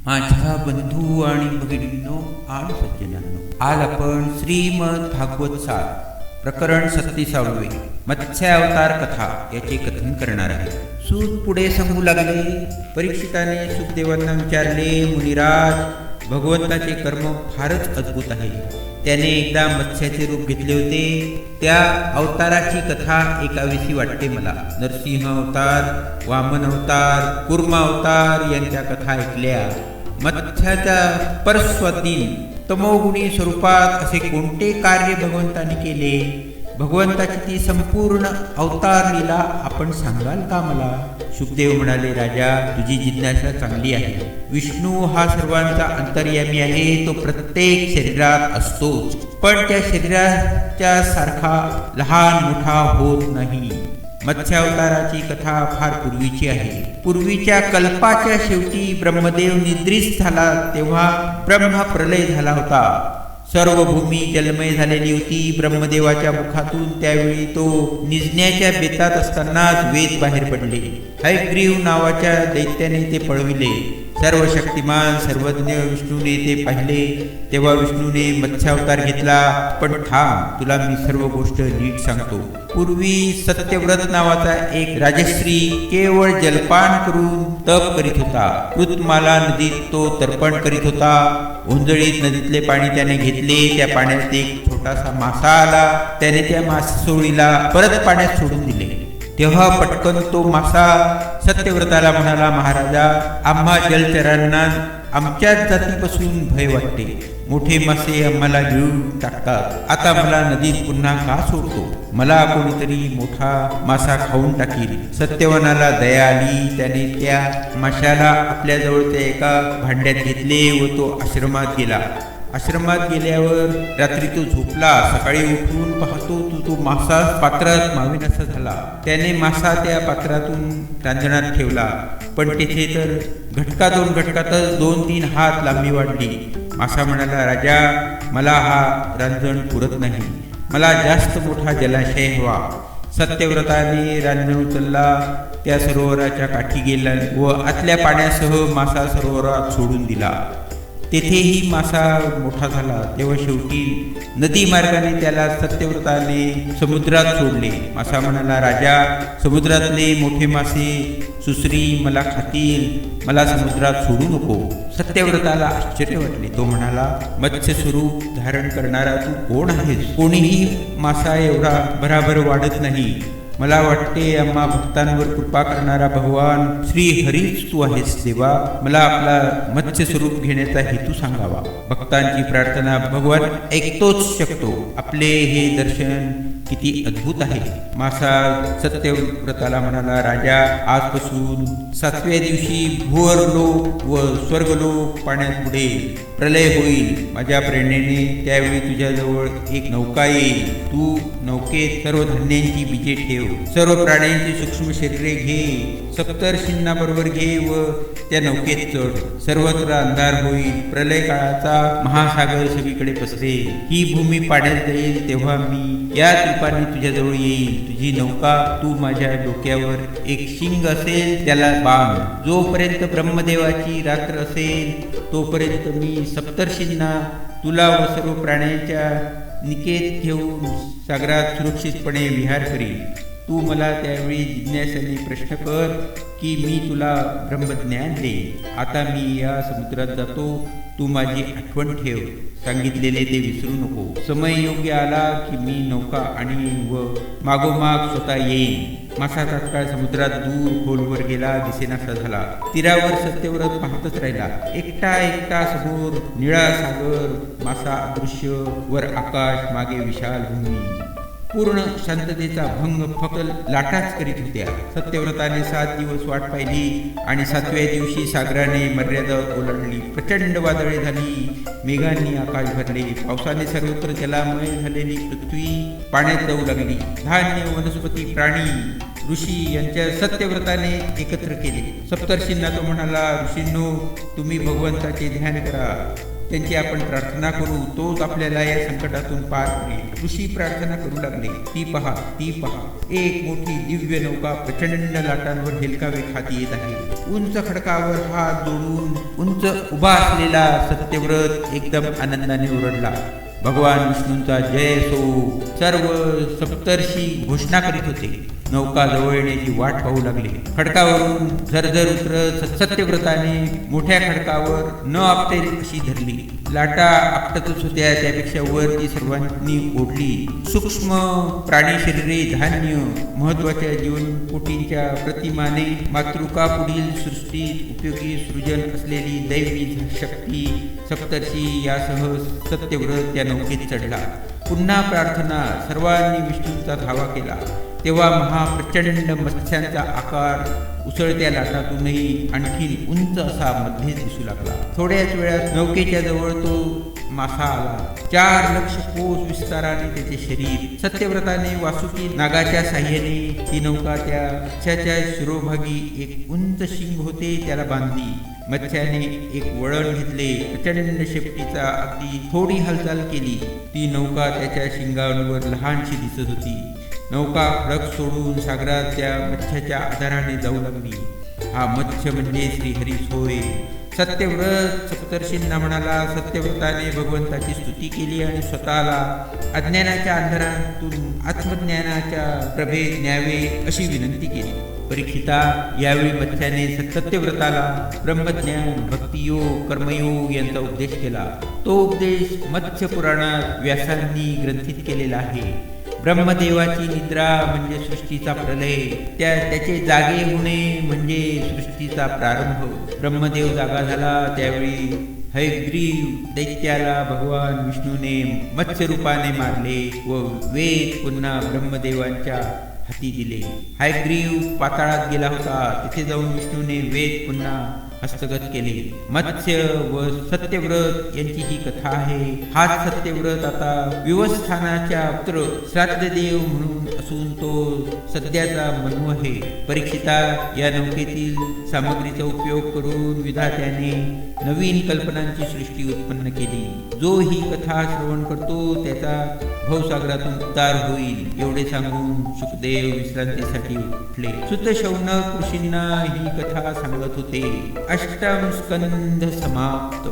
माझ्या बंधू आणि भगिनींनो आणि सज्जनांनो, आज आपण श्रीमद भागवत सार प्रकरण 37 मत्स्य अवतार कथा याचे कथन करणार आहे. सूत पुढे सांगू लागले. परीक्षिताने सुखदेवांना विचारले, मुनिराज, भगवंताचे कर्म फारच अद्भुत आहे. त्याने एकदा मत्स्याचे रूप घेतले होते. त्या अवताराची कथा ऐकावीशी वाटते मला. नरसिंह अवतार, वामन अवतार, कुर्म अवतार यांच्या कथा ऐकल्या. मत्स्याच्या परस्वाधीन तमोगुणी स्वरूपात असे कोणते कार्य भगवंताने केले? भगवंताची ती संपूर्ण अवतार लीला आपण सांगाल का मला? शुकदेव म्हणाले, राजा, तुझी जिज्ञासा चांगली आहे. विष्णू हा सर्वांचा अंतर्यामी आहे. तो प्रत्येक शरीरात असतोच, पण त्या शरीराच्या सारखा लहान मोठा होत नाही. मत्स्यावताराची कथा फार पूर्वीची आहे. पूर्वीच्या कल्पाच्या शेवटी ब्रह्मदेव निद्रिस्त झाला तेव्हा ब्रह्म प्रलय झाला होता. सर्व भूमी जलमय झालेली होती. ब्रह्मदेवाच्या मुखातून त्यावेळी तो निजण्याच्या बेतात असतानाच वेद बाहेर पडले. हयग्रीव नावाच्या दैत्याने ते पळविले. सर्व शक्तिमान सर्वज्ञ विष्णूने ते पाहिले तेव्हा विष्णूने मत्स्यावतार घेतला. पण थांब, तुला मी सर्व गोष्ट नीट सांगतो. पूर्वी सत्यव्रत नावाचा एक राजश्री केवळ जलपान करून तप करीत होता. कृतमाला नदीत तो तर्पण करीत होता. ओंजळीत नदीतले पाणी त्याने घेतले. त्या पाण्यात एक छोटासा मासा आला. त्याने त्या मासोळीला परत पाण्यात सोडून दिले. तेव्हा पटकन तो मासा सत्यव्रताला म्हणाला, महाराजा, आम्हा जलचरांना आमच्याच जातीपासून भय वाटते. मोठे मासे आम्हाला गिळून टाकतात. आता मला नदीत पुन्हा का सोडतो? मला कोणीतरी मोठा मासा खाऊन टाकील. सत्यवनाला दया आली. त्याने त्या माशाला आपल्या जवळच्या एका भांड्यात घेतले व तो आश्रमात गेला. आश्रमात गेल्यावर रात्री तो झोपला. सकाळी उठून पाहतो तो मासा पात्रात मावेनासा झाला. त्याने मासा त्या पात्रातून रांजणात ठेवला, पण तिथे तर दोन घटकातच 2-3 हात लांबी वाढली. मासा म्हणाला, राजा, मला हा रांजण पुरत नाही. मला जास्त मोठा जलाशय हवा. सत्यव्रताने रांजण उचलला. त्या सरोवराच्या काठी गेला व आतल्या पाण्यासह मासा सरोवरात सोडून दिला. तेथेही मासा मोठा झाला. तेव्हा शेवटी नदी मार्गाने त्याला सत्यव्रताने समुद्रात सोडले. मासा म्हणाला, राजा, समुद्रातले मोठे मासे सुसरी मला खातील. मला समुद्रात सोडू नको. सत्यव्रताला आश्चर्य वाटले. तो म्हणाला, मत्स्य स्वरूप धारण करणारा तू कोण आहेस? कोणीही मासा एवढा भराभर वाढत नाही. मला वाटते आम्हा भक्तांवर कृपा करणारा भगवान श्री हरीच तू आहेस. देवा, मला आपला मत्स्य स्वरूप घेण्याचा हेतू सांगावा. भक्तांची प्रार्थना भगवान ऐकतोच शकतो. आपले हे दर्शन किती अद्भुत आहे. मासा सत्यव्रताला म्हणाला, राजा, आजपासून 7व्या दिवशी भुवरलोक व स्वर्गलोक पाण्यात बुडेल. प्रलय होईल. माझ्या प्रेरणेने त्यावेळी तुझ्याजवळ एक नौका येईल. तू नौकेत सर्व धान्यांची बीजे ठेव. सर्व प्राण्यांची सूक्ष्म शरीरे घे. सप्तर्षींना बरोबर घे व त्या नौकेत चढ. सर्वत्र अंधार होईल. प्रलय काळाचा महासागर सगळीकडे पसरेल. ही भूमी पाण्यात जाईल. तेव्हा मी या रूपाने तुझ्याजवळ येईल. तुझी नौका तू माझ्या डोक्यावर एक शिंग असेल त्याला बांध. जोपर्यंत ब्रह्मदेवाची रात्र असेल तोपर्यंत मी सप्तर्षींना, तुला व सर्व प्राण्यांच्या निकेत ठेवून सागरात सुरक्षितपणे विहार करील. तू मला त्यावेळी जिज्ञासेने प्रश्न कर की मी तुला ब्रह्मज्ञान देईन. आता मी या समुद्रात जातो. तू माझी आठवण ठेव. सांगितलेले ते विसरू नको. समय योग्य आला की मी नौका आणीन व मागोमाग स्वतः येईन. मासा तात्काळ समुद्रात दूर खोलवर गेला. दिसेनासा झाला. तीरावर सत्यव्रत पाहतच राहिला. एकटा समोर निळा सागर, मासा अदृश्य, वर आकाश, मागे विशाल भूमी. पूर्ण शांततेचा भंग फक्त लाटाच करीत होत्या. सत्यव्रताने 7 दिवस वाट पाहिली आणि 7व्या दिवशी सागराने मर्यादा ओलांडली. प्रचंड वादळे झाली. मेघांनी आकाश भरले. पावसाने सर्वत्र जलामय झालेली पृथ्वी पाण्यात जाऊ लागली. धान्य, वनस्पती, प्राणी, ऋषी यांच्या सत्यव्रताने एकत्र केले. सप्तर्षींना तो म्हणाला, ऋषींनो, तुम्ही भगवंताचे ध्यान करा. त्यांची आपण प्रार्थना करू. तोच आपल्याला या संकटातून पार करेल. ऋषी प्रार्थना करू लागले. ती पहा. एक मोठी दिव्य नौका प्रचंड लाटांवर हेलकावे खाती येत आहे. उंच खडकावर हात जोडून उंच उभा असलेला सत्यव्रत एकदम आनंदाने ओरडला, भगवान विष्णूंचा जय असो. सर्व सप्तर्षी घोषणा करीत होते. नौका जवळ येण्याची वाट पाहू लागले. खडकावरून झरझर उतरत सत्यव्रताने मोठ्या खडकावर न आपटेल अशी धरली. लाटा आपटतच होत्या, त्यापेक्षा वर ती सर्वांनी ओढली. सूक्ष्म प्राणी शरीरे, धान्य, महत्वाच्या जीवनकोटींच्या प्रतिमाने मातृका पुढील सृष्टीत उपयोगी सृजन असलेली दैवी शक्ती सप्तर्षी यासह सत्यव्रत त्या नौकेत चढला. पुन्हा प्रार्थना. सर्वांनी विष्णूंचा धावा केला. तेव्हा महाप्रचंड मत्स्यांचा आकार उसळत्या लाटातूनही आणखी उंच असा मध्ये दिसू लागला. थोड्याच वेळात नौकेच्या जवळ तो मासा आला. 4 लक्ष कोस विस्ताराने त्याचे शरीर. सत्यव्रताने वासुकी नागाच्या साह्याने ती नौका त्या मत्स्याच्या शिरोभागी एक उंच शिंग होते त्याला बांधली. मत्स्याने एक वळण घेतले. प्रचंड शेपटीचा अगदी थोडी हालचाल केली. ती नौका त्याच्या शिंगांवर लहानशी दिसत होती. नौका खडक सोडून सागरात त्या मत्स्याच्या आधाराने जाऊ लागली. हा मत्स्य म्हणजे श्रीहरीच होय. सत्यव्रत सप्तर्षींना म्हणाला. सत्यव्रताने भगवंताची स्तुती केली आणि स्वतःला अज्ञानाच्या अंधारातून आत्मज्ञानाच्या प्रभेत न्यावे अशी विनंती केली. परीक्षिता, यावेळी मत्स्याने सत्यव्रताला ब्रह्मज्ञान, भक्तियोग, कर्मयोग यांचा उपदेश केला. तो उपदेश मत्स्य पुराणात व्यासांनी ग्रंथित केलेला आहे. ब्रह्मदेवाची निद्रा म्हणजे सृष्टीचा प्रलय, त्याचे जागे होणे म्हणजे सृष्टीचा प्रारंभ. ब्रह्मदेव जागा झाला त्यावेळी हयग्रीव दैत्याला भगवान विष्णूने मत्स्य रूपाने मारले व वेद पुन्हा ब्रह्मदेवांच्या हाती दिले. हयग्रीव पाताळात गेला होता. तिथे जाऊन विष्णूने वेद पुन्हा हस्तगत केले. मत्स्य व सत्यव्रत यांची ही कथा आहे. हाच सत्यव्रत आता विवस्थानाच्या पुत्र श्राद्धदेव म्हणून असून तो सध्याचा मनु आहे. परीक्षिता, या नौकेतील सामग्रीचा उपयोग करून विधात्याने नवीन कल्पनांची सृष्टी उत्पन्न केली. जो ही कथा श्रवण करतो त्याचा भवसागरातून उद्धार होईल. एवढे सांगून शुकदेव विश्रांतीसाठी उठले. सुत शौनक ऋषींना ही कथा सांगत होते. अष्टम स्कंध समाप्त.